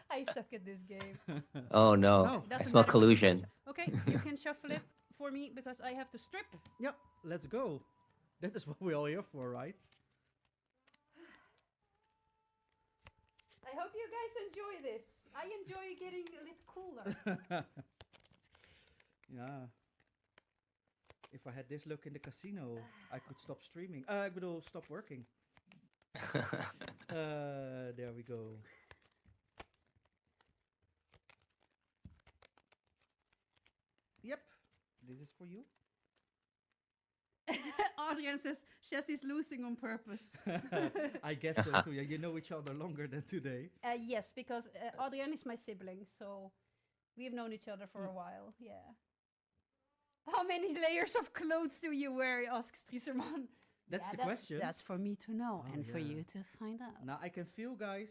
S7: I suck at this game.
S2: Oh no.
S8: No.
S2: I
S7: Doesn't
S2: smell
S7: matter what you
S2: collusion.
S7: shuffle. Okay, you can shuffle it for me because I have to strip.
S8: Yeah. Let's go. That is what we're all here for, right?
S7: I hope you guys enjoy this. I enjoy getting a little cooler.
S8: Yeah. If I had this look in the casino, I could stop streaming. I could stop working. There we go. Yep. This is for you.
S7: Adrian says Chessie's losing on purpose.
S8: I guess so too. Yeah, you know each other longer than today.
S7: Yes, because Adrian is my sibling, so we've known each other for a while. Yeah. How many layers of clothes do you wear? Asks Triserman.
S8: That's the question.
S7: That's for me to know
S8: Oh,
S7: and for
S8: yeah.
S7: you to find out.
S8: Now I can feel, guys,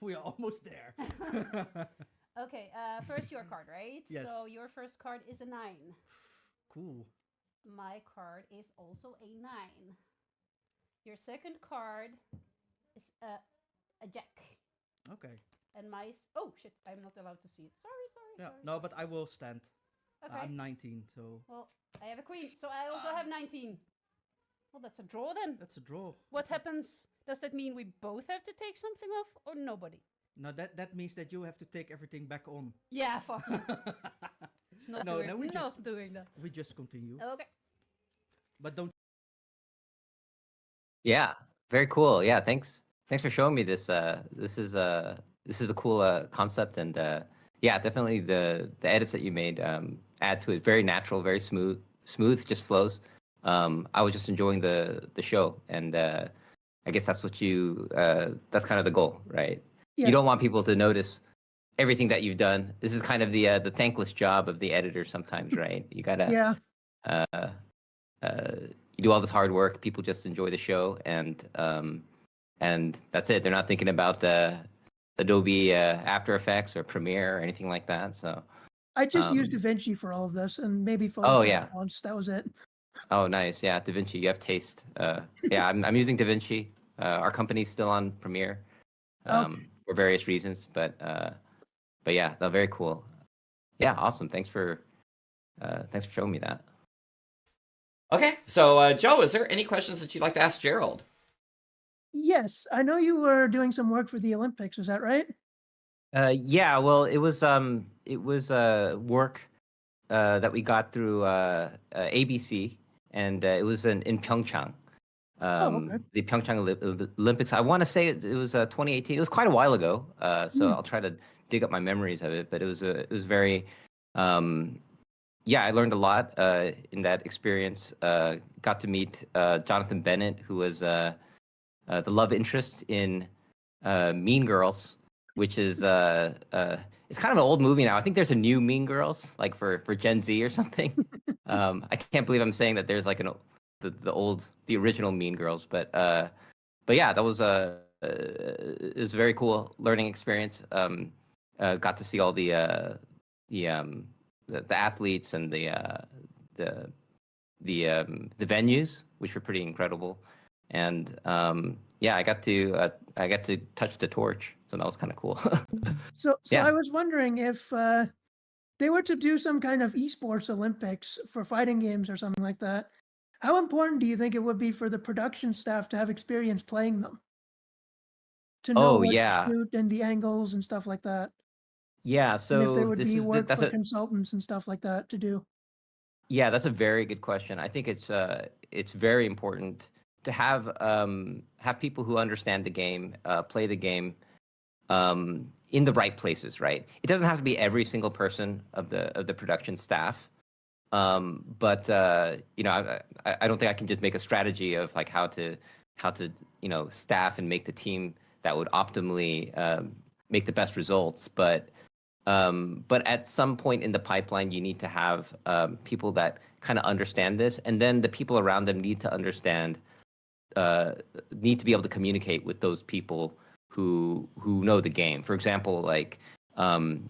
S8: we are almost there.
S7: Okay, first your card, right?
S8: Yes.
S7: So your first card is a 9.
S8: Cool.
S7: My card is also a 9. Your second card is a jack.
S8: Okay.
S7: And my... Oh, shit, I'm not allowed to see it. Sorry.
S8: Yeah. No, but I will stand.
S7: Okay.
S8: I'm 19, so
S7: Well, I have a queen, so I also have 19. Well, that's a draw then.
S8: that's a draw.
S7: What happens? Does that mean we both have to take something off or nobody?
S8: No, that means that you have to take everything back on.
S7: Yeah, fuck. Not
S8: No,
S7: doing,
S8: no, we
S7: not
S8: just-
S7: doing that.
S8: We just continue.
S7: Okay.
S8: But don't.
S2: Yeah, very cool. Yeah, thanks for showing me this. This is a cool concept, and Yeah, definitely the edits that you made add to it. Very natural, very smooth, just flows. I was just enjoying the show, and I guess that's what that's kind of the goal, right?
S6: Yeah.
S2: You don't want people to notice everything that you've done. This is kind of the thankless job of the editor sometimes, right? You gotta
S6: Yeah.
S2: you do all this hard work. People just enjoy the show, and that's it. They're not thinking about the Adobe After Effects or Premiere or anything like that. So
S6: I just used DaVinci for all of this, and maybe
S2: Oh,
S6: Photoshop
S2: yeah.
S6: once. That was it.
S2: Oh, nice. Yeah, DaVinci. You have taste. Yeah, I'm using DaVinci. Our company's still on Premiere for various reasons, but yeah, they're very cool. Yeah, awesome. Thanks for showing me that.
S1: Okay, so Joe, is there any questions that you'd like to ask Gerald?
S6: Yes, I know you were doing some work for the Olympics. Is that right?
S2: Yeah, well, it was work that we got through ABC, and it was in Pyeongchang.
S6: Okay.
S2: The Pyeongchang Olympics. I want to say it was 2018. It was quite a while ago, so I'll try to dig up my memories of it. But it was very, yeah. I learned a lot in that experience. Got to meet Jonathan Bennett, who was the love interest in Mean Girls, which is it's kind of an old movie now. I think there's a new Mean Girls, like for Gen Z or something. I can't believe I'm saying that there's like the original Mean Girls, but yeah, that was it was a very cool learning experience. Got to see all the athletes and the venues, which were pretty incredible, and yeah, I got to touch the torch, so that was kind of cool.
S6: So
S2: Yeah.
S6: I was wondering if they were to do some kind of eSports Olympics for fighting games or something like that. How important do you think it would be for the production staff to have experience playing them? To know
S2: Oh,
S6: what
S2: yeah.
S6: to shoot and the angles and stuff like that.
S2: Yeah,
S6: And if
S2: so
S6: there would be work
S2: that's
S6: for consultants and stuff like that to do.
S2: Yeah, that's a very good question. I think it's very important to have people who understand the game, play the game in the right places, right? It doesn't have to be every single person of the production staff, but you know, I don't think I can just make a strategy of like how to staff and make the team that would optimally make the best results, but at some point in the pipeline, you need to have people that kind of understand this, and then the people around them need to understand, need to be able to communicate with those people who know the game. For example, like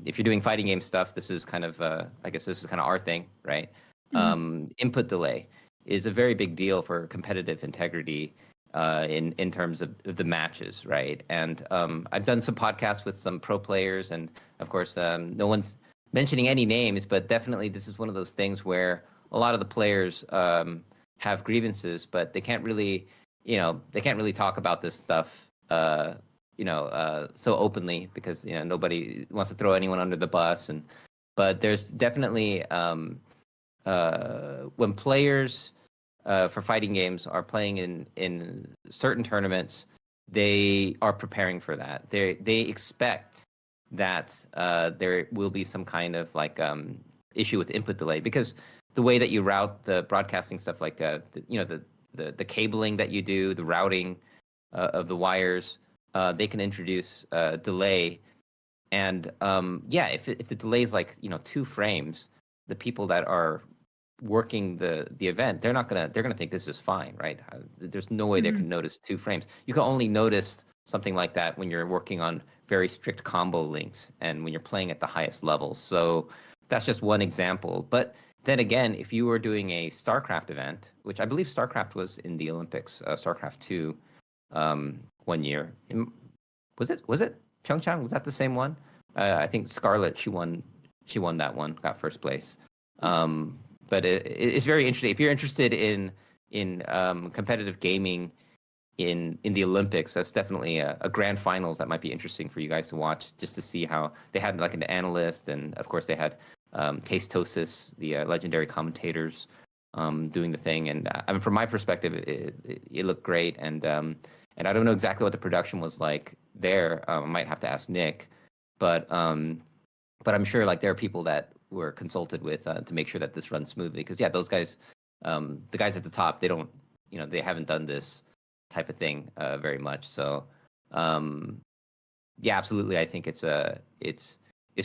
S2: if you're doing fighting game stuff, this is kind of I guess this is kind of our thing, right? Input delay is a very big deal for competitive integrity in terms of the matches, right? And I've done some podcasts with some pro players, and of course, no one's mentioning any names, but definitely this is one of those things where a lot of the players have grievances, but they can't really, talk about this stuff, so openly because nobody wants to throw anyone under the bus, but there's definitely when players for fighting games are playing in certain tournaments, they are preparing for that. They expect that there will be some kind of like issue with input delay, because the way that you route the broadcasting stuff, like the cabling that you do, the routing of the wires, they can introduce delay. And yeah, if the delay is like 2 frames, the people that are working the event, they're gonna think this is fine, right? There's no way they can notice 2 frames. You can only notice something like that when you're working on very strict combo links and when you're playing at the highest levels. So that's just one example. But then again, if you were doing a StarCraft event, which I believe StarCraft was in the Olympics, StarCraft 2, one year. Was it Pyeongchang? Was that the same one? I think Scarlett, she won that one, got first place. But it's very interesting. If you're interested in competitive gaming in the Olympics, that's definitely a grand finals that might be interesting for you guys to watch, just to see how they had like an analyst, and of course they had Tastosis, the legendary commentators, doing the thing. And I mean, from my perspective, it looked great, and I don't know exactly what the production was like there. I might have to ask Nick, but but I'm sure like there are people that were consulted with to make sure that this runs smoothly. Because yeah, those guys, the guys at the top, they don't, they haven't done this type of thing very much. So yeah, absolutely. I think it's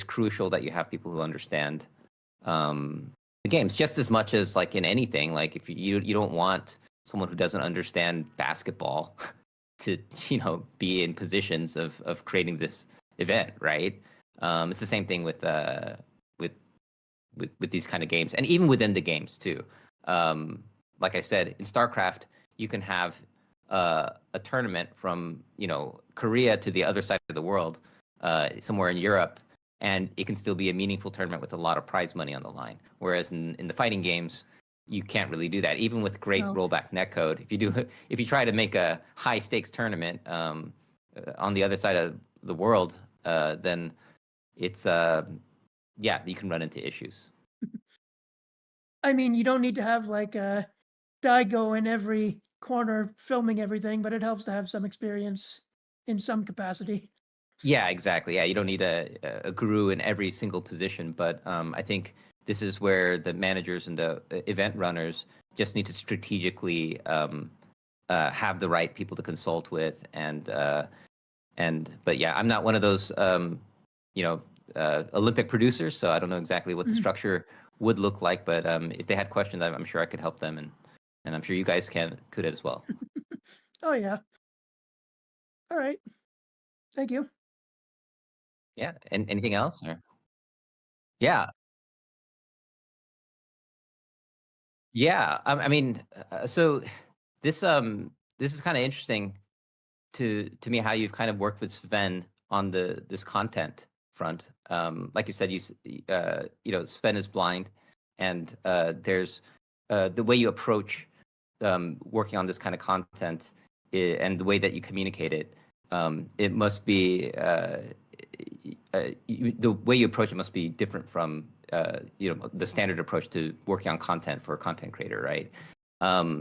S2: crucial that you have people who understand the games just as much as like in anything. Like if you don't want someone who doesn't understand basketball to be in positions of creating this event, right? It's the same thing with these kind of games, and even within the games too. Like I said, in StarCraft, you can have a tournament from Korea to the other side of the world, somewhere in Europe, and it can still be a meaningful tournament with a lot of prize money on the line. Whereas in the fighting games, you can't really do that, even with great rollback netcode. If you try to make a high stakes tournament on the other side of the world, then it's you can run into issues.
S6: I mean, you don't need to have like a Daigo in every corner filming everything, but it helps to have some experience in some capacity.
S2: Yeah, exactly. Yeah, you don't need a guru in every single position, but I think this is where the managers and the event runners just need to strategically have the right people to consult with, but yeah, I'm not one of those Olympic producers, so I don't know exactly what the structure would look like, but if they had questions, I'm sure I could help them, and I'm sure you guys could as well.
S6: Oh yeah. All right. Thank you.
S2: Yeah, and anything else? Or? Yeah, yeah. I mean, so this is kind of interesting to me how you've kind of worked with Sven on this content front. Like you said, Sven is blind, and there's the way you approach working on this kind of content and the way that you communicate it. It must be the way you approach it must be different from the standard approach to working on content for a content creator, right?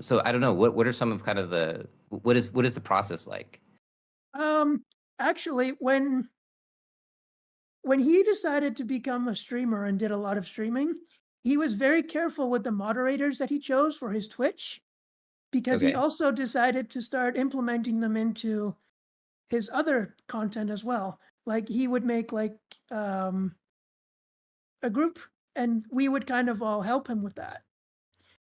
S2: So I don't know, what are some of kind of what is the process like?
S6: Actually, when he decided to become a streamer and did a lot of streaming, he was very careful with the moderators that he chose for his Twitch, because he
S2: Okay.
S6: also decided to start implementing them into his other content as well. Like he would make like a group, and we would kind of all help him with that.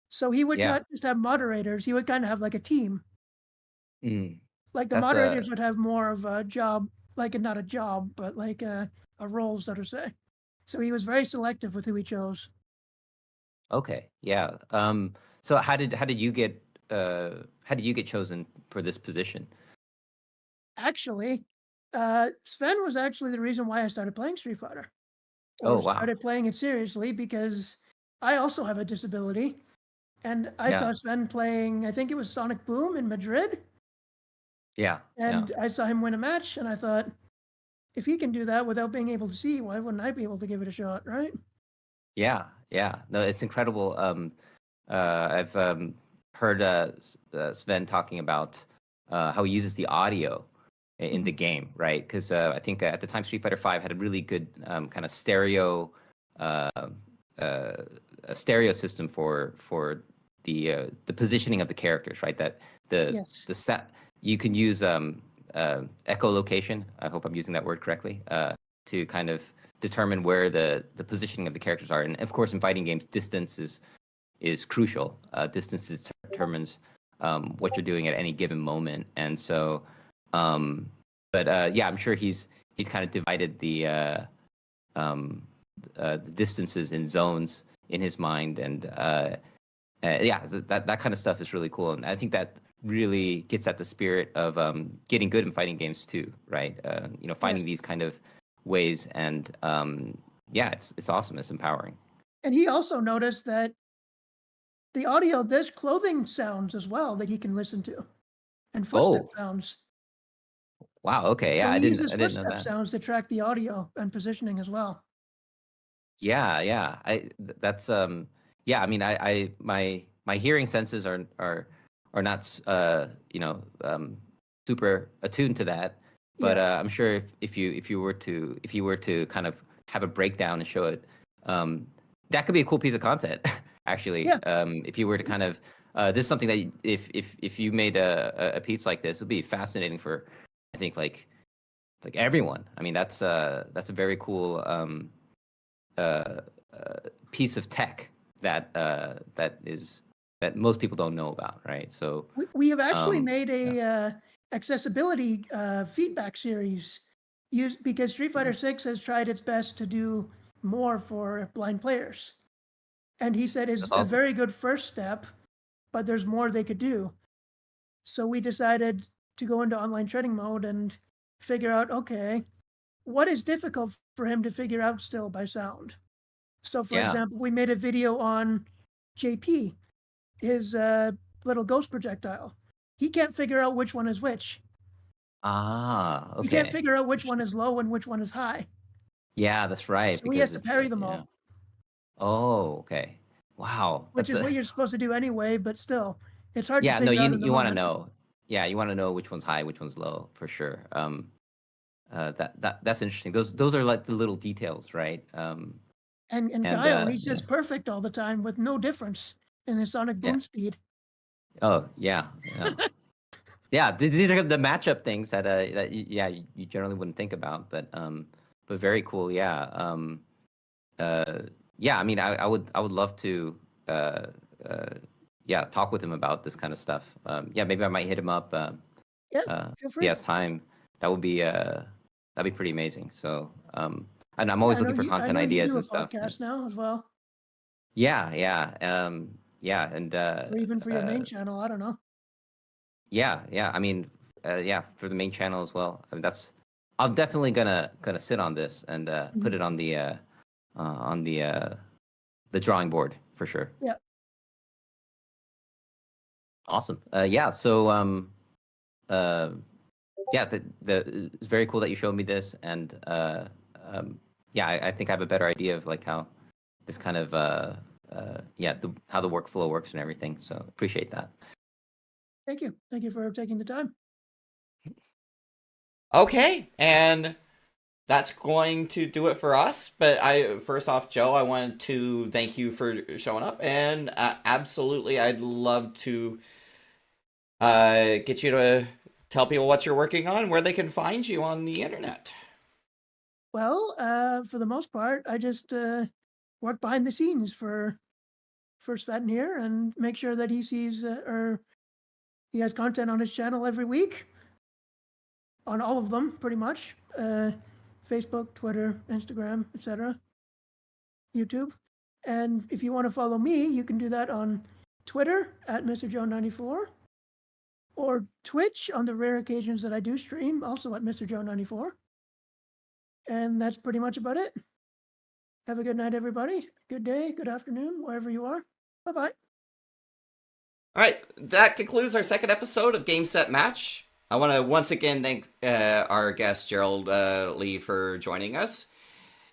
S6: So he would
S2: Yeah.
S6: not just have moderators; he would kind of have like a team. Like the
S2: That's
S6: moderators would have more of a job, like not a job, but like a role, so to say. So he was very selective with who he chose.
S2: okay. Yeah. So how did you get chosen for this position?
S6: Actually, Sven was actually the reason why I started playing Street Fighter.
S2: Oh,
S6: Or
S2: wow.
S6: started playing it seriously, because I also have a disability. And I
S2: Yeah.
S6: saw Sven playing, I think it was Sonic Boom in Madrid.
S2: Yeah.
S6: And I saw him win a match, and I thought, if he can do that without being able to see, why wouldn't I be able to give it a shot, right?
S2: Yeah. No, it's incredible. I've heard Sven talking about how he uses the audio in the game, right? Because I think at the time Street Fighter V had a really good kind of stereo a stereo system for the positioning of the characters, right? That the set you can use echolocation. I hope I'm using that word correctly to kind of determine where the positioning of the characters are. And of course, in fighting games, distance is crucial. Distance determines what you're doing at any given moment. And so, I'm sure he's kind of divided the distances in zones in his mind, and that kind of stuff is really cool. And I think that really gets at the spirit of getting good in fighting games too, right? Finding these kind of ways, and it's awesome. It's empowering.
S6: And he also noticed that the audio, there's clothing sounds as well that he can listen to, and footstep sounds.
S2: Wow. Okay. Yeah,
S6: So
S2: I
S6: he uses
S2: didn't know
S6: footstep
S2: that.
S6: sounds to track the audio and positioning as well.
S2: Yeah. That's yeah. I mean, my hearing senses are not super attuned to that, but I'm sure if you were to kind of have a breakdown and show it. That could be a cool piece of content, actually.
S6: Yeah.
S2: If you were to kind of this is something that if you made a piece like this, it would be fascinating for, I think, like everyone. I mean, that's a very cool piece of tech that that most people don't know about, right? So
S6: We have actually made a
S2: yeah.
S6: accessibility feedback series because Street Fighter 6 has tried its best to do more for blind players. And he said it's
S2: That's
S6: a
S2: awesome.
S6: very good first step, but there's more they could do. So we decided to go into online training mode and figure out, okay, what is difficult for him to figure out still by sound? So, for
S2: Yeah.
S6: example, we made a video on JP, his little ghost projectile. He can't figure out which one is which.
S2: Ah,
S6: He can't
S2: okay.
S6: figure out which one is low and which one is high.
S2: Yeah, that's right.
S6: So he has
S2: Because
S6: to
S2: it's
S6: parry them
S2: yeah.
S6: all,
S2: Oh, okay. Wow.
S6: which
S2: That's
S6: is what you're supposed to do anyway, but still, it's hard to
S2: yeah. No,
S6: figure out in the
S2: you want to
S6: moment.
S2: know. Yeah, you want to know which one's high, which one's low, for sure. That's interesting. Those are like the little details, right?
S6: And
S2: and
S6: Guile, he's
S2: yeah.
S6: just perfect all the time with no difference in his sonic boom
S2: Yeah.
S6: speed.
S2: Oh, yeah. Yeah, these are the matchup things that you generally wouldn't think about, but very cool. Yeah. Yeah, I mean, I would love to yeah, talk with him about this kind of stuff. Yeah, maybe I might hit him up
S6: Yeah, feel
S2: if
S6: free.
S2: he has time. That would be that'd be pretty amazing. So and I'm
S6: Yeah,
S2: always
S6: I know
S2: looking for
S6: you, I
S2: content
S6: know you
S2: ideas
S6: do a
S2: and stuff.
S6: podcast now as well,
S2: Yeah, yeah, and
S6: or even for your main channel. I don't know.
S2: yeah. I mean, yeah, for the main channel as well. I mean, I'm definitely gonna sit on this and put it on the drawing board for sure.
S6: Yeah.
S2: Awesome. Yeah. So yeah, it's very cool that you showed me this, and yeah, I think I have a better idea of like how this kind of yeah, how the workflow works and everything. So appreciate that.
S6: Thank you. Thank you for taking the time.
S1: Okay, and that's going to do it for us. But first off, Joe, I wanted to thank you for showing up, and absolutely, I'd love to get you to tell people what you're working on, where they can find you on the internet.
S6: Well, for the most part, I just work behind the scenes for Sven here and make sure that he sees or he has content on his channel every week. On all of them, pretty much. Facebook, Twitter, Instagram, etc. YouTube. And if you want to follow me, you can do that on Twitter at mrjoe94 or Twitch on the rare occasions that I do stream, also at mrjoe94. And that's pretty much about it. Have a good night, everybody. Good day, good afternoon, wherever you are. Bye-bye.
S1: All right, that concludes our second episode of GameSetMatch. I want to once again thank our guest, Gerald Lee, for joining us.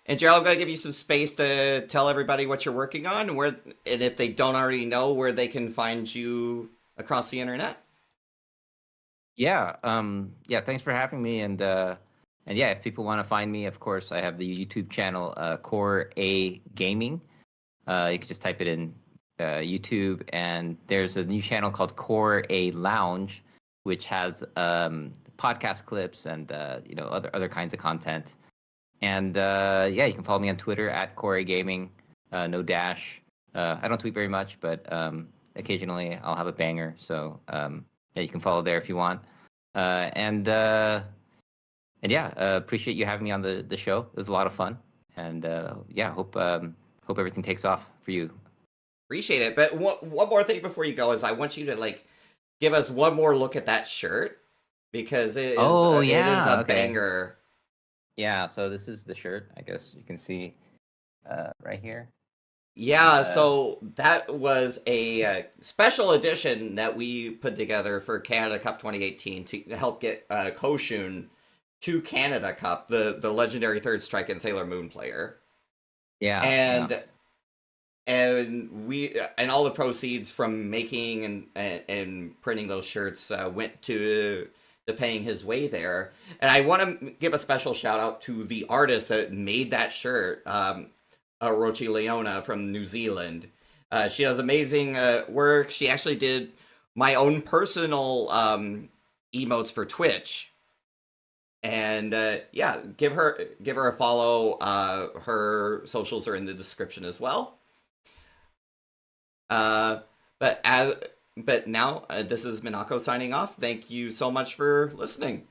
S1: And Gerald, I'm going to give you some space to tell everybody what you're working on and if they don't already know, where they can find you across the internet.
S2: Yeah, yeah. Thanks for having me, and yeah, if people want to find me, of course, I have the YouTube channel Core A Gaming. You can just type it in YouTube, and there's a new channel called Core A Lounge, which has podcast clips and you know, other kinds of content. And yeah, you can follow me on Twitter at Core A Gaming, no dash. I don't tweet very much, but occasionally I'll have a banger. So yeah, you can follow there if you want. And yeah, appreciate you having me on the show. It was a lot of fun, and yeah, hope everything takes off for you.
S1: Appreciate it. But one more thing before you go is I want you to like give us one more look at that shirt, because it is, it is a banger.
S2: Yeah, so this is the shirt. I guess you can see right here.
S1: Yeah, so that was a special edition that we put together for Canada Cup 2018 to help get Koshun to Canada Cup, the legendary Third Strike and Sailor Moon player.
S2: Yeah,
S1: and all the proceeds from making and printing those shirts went to to paying his way there. And I want to give a special shout out to the artist that made that shirt, Rochi Leona from New Zealand. She does amazing work. She actually did my own personal emotes for Twitch. And yeah, give her a follow. Her socials are in the description as well. But now this is Minako signing off. Thank you so much for listening.